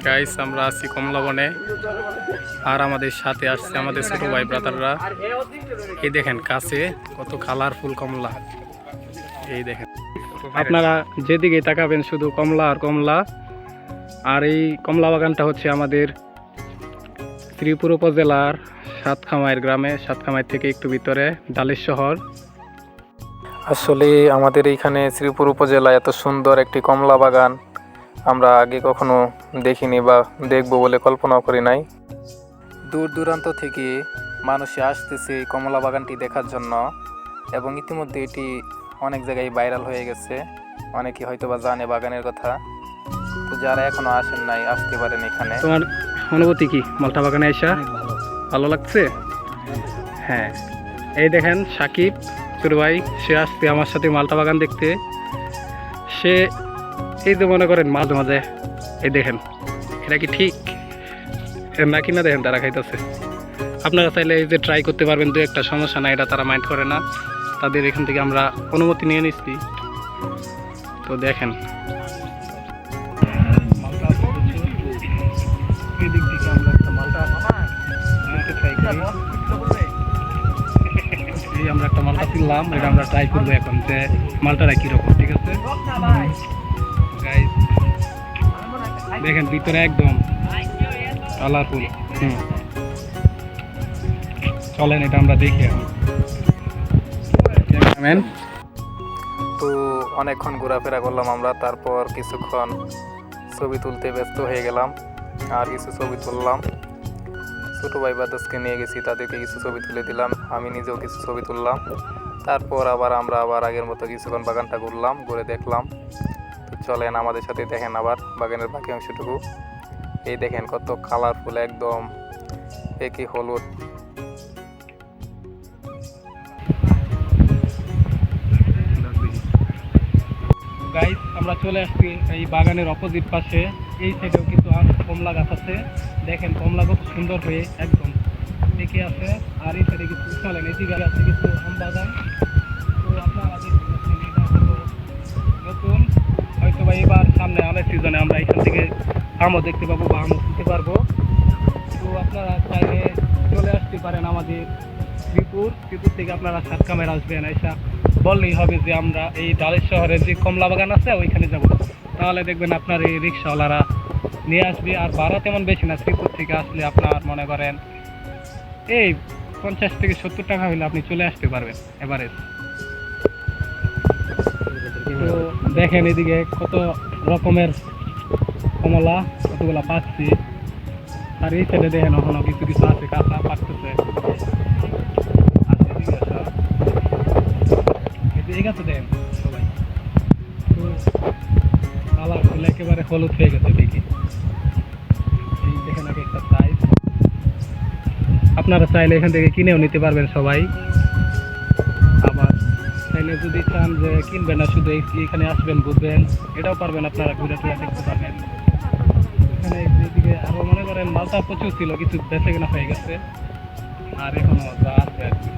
Guys আমরা আছি কমলা বনে আর আমাদের সাথে আসছে আমাদের ছোট ভাই ব্রাদাররা। এই দেখেন কাছে কত কালারফুল কমলা। এই দেখেন আপনারা যেদিকে তাকাবেন শুধু কমলা আর কমলা। আর এই কমলা বাগানটা হচ্ছে আমাদের শ্রীপুর উপজেলার সাতখামাইর গ্রামে, সাতখামাইর থেকে একটু ভিতরে ডালের শহর। আসলে আমাদের এইখানে শ্রীপুর উপজেলায় এত সুন্দর একটি কমলা বাগান আমরা আগে কখনো দেখিনি বা দেখব বলে কল্পনাও করি নাই। দূর দূরান্ত থেকে মানুষ আসতেছে এই কমলা বাগানটি দেখার জন্য এবং ইতিমধ্যে এটি অনেক জায়গায় ভাইরাল হয়ে গেছে। অনেকে হয়তো বা জানে বাগানের কথা, তো যারা এখনো আসেন নাই আসতে পারেন এখানে। তোমার অনুভূতি কি মালটা বাগানে আইসা? ভালো লাগছে? হ্যাঁ, এই দেখেন সাকিব ছোট ভাই, সে আসছে আমার সাথে মালটা বাগান দেখতে। সে এই যে মনে করেন মাঝে মাঝে এই দেখেন এটা কি ঠিক নাকি না, দেখেন তারা খাইতেছে। আপনারা চাইলে এই যে ট্রাই করতে পারবেন, দু একটা সমস্যা না, এটা তারা মাইন্ড করে না। তাদের এখান থেকে আমরা অনুমতি নিয়ে নিচ্ছি। তো দেখেন এদিক থেকে আমরা একটা মালটা ট্রাই করি। এই আমরা একটা মালটা কিনলাম, এটা আমরা ট্রাই করবো এখন যে মালটাটা কিরকম। ঠিক আছে গাইস, দেখেন ভিতরে একদম কালারফুল। চলেন এটা আমরা দেখি এখন। তো অনেকক্ষণ ঘোরাফেরা করলাম আমরা, তারপর কিছুক্ষণ ছবি তুলতে ব্যস্ত হয়ে গেলাম আর কিছু ছবি তুললাম। ছোটো ভাই বাদসকে নিয়ে গেছি, তাদেরকে কিছু ছবি তুলে দিলাম, আমি নিজেও কিছু ছবি তুললাম। তারপর আমরা আবার আগের মতো কিছুক্ষণ বাগানটা ঘুরলাম, ঘুরে দেখলাম। তো চলেন আমাদের সাথে দেখেন আবার বাগানের বাকি অংশটুকু। এই দেখেন কত কালারফুল, একদম একই হলুদ। গাইস আমরা চলে আসছি এই বাগানের অপোজিট পাশে। এই সাইডেও কিন্তু কমলা গাছ আছে, দেখেন কমলা কত সুন্দর হয়ে একদম পেকে আছে। আর এই সাইডে কিছু চলেন এদিকে আছে কিছু আম বাগান। তো আপনারা দেখতে এটা হলো নতুন, হয়তো বা এবার সামনে আমের সিজনে আমরা এখান থেকে আমও দেখতে পাবো বা আমও তুলতে পারবো। তো আপনারা চাইলে চলে আসতে পারেন আমাদের শ্রীপুর থেকে আপনারা সাতখামাইর আসবেন, এসা বললেই হবে যে আমরা এই ডালের শহরের যে কমলা বাগান আছে ওইখানে যাব। তাহলে দেখবেন আপনার এই রিক্সাওয়ালারা নিয়ে আসবে। আর ভাড়া তেমন বেশি না, শ্রীপুর থেকে আসলে আপনার মনে করেন এই 50 থেকে 70 টাকা হলে আপনি চলে আসতে পারবেন এবারে। তো দেখেন এদিকে কত রকমের কমলা, কতগুলা পাচ্ছি। আর এই সাইডে দেখেন এখনো কিছু কিছু আছে কাঁচা পাকতেছে। ঠিক আছে দেখেন সবাই তো কালারফুল, একেবারে হলুদ হয়ে গেছে দেখি। এই দেখেন আগে একটা সাইজ, আপনারা চাইলে এখান থেকে কিনেও নিতে পারবেন সবাই। আবার চাইলে যদি চান যে কিনবেন না, শুধু এখানে আসবেন ঘুরবেন, এটাও পারবেন। আপনারা ঘুরে টুরে দেখতে পারবেন। এখানে এদিকে আরো মনে করেন মালটা প্রচুর ছিল, কিছু বেঁচে কেনা হয়ে গেছে আর এখনো যা আছে আর কি।